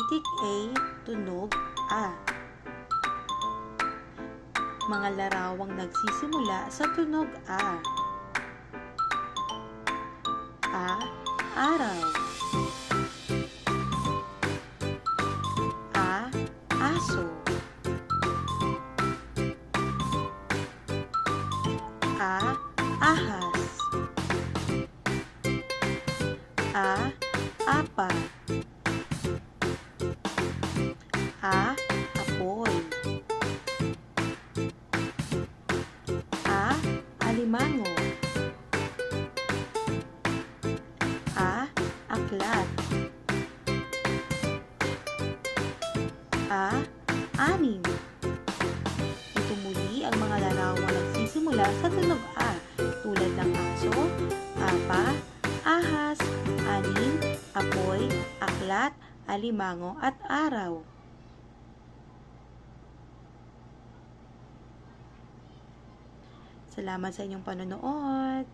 Titik A, tunog A. Mga larawang nagsisimula sa tunog A. A, araw. A, aso. A, ahas. A, apa. A, apoy. A, alimango. A, aklat. A, anim. Ito muli ang mga larawang nagsisimula sa tunog A, tulad ng aso, apa, ahas, anim, apoy, aklat, alimango, at araw. Salamat sa inyong panonood.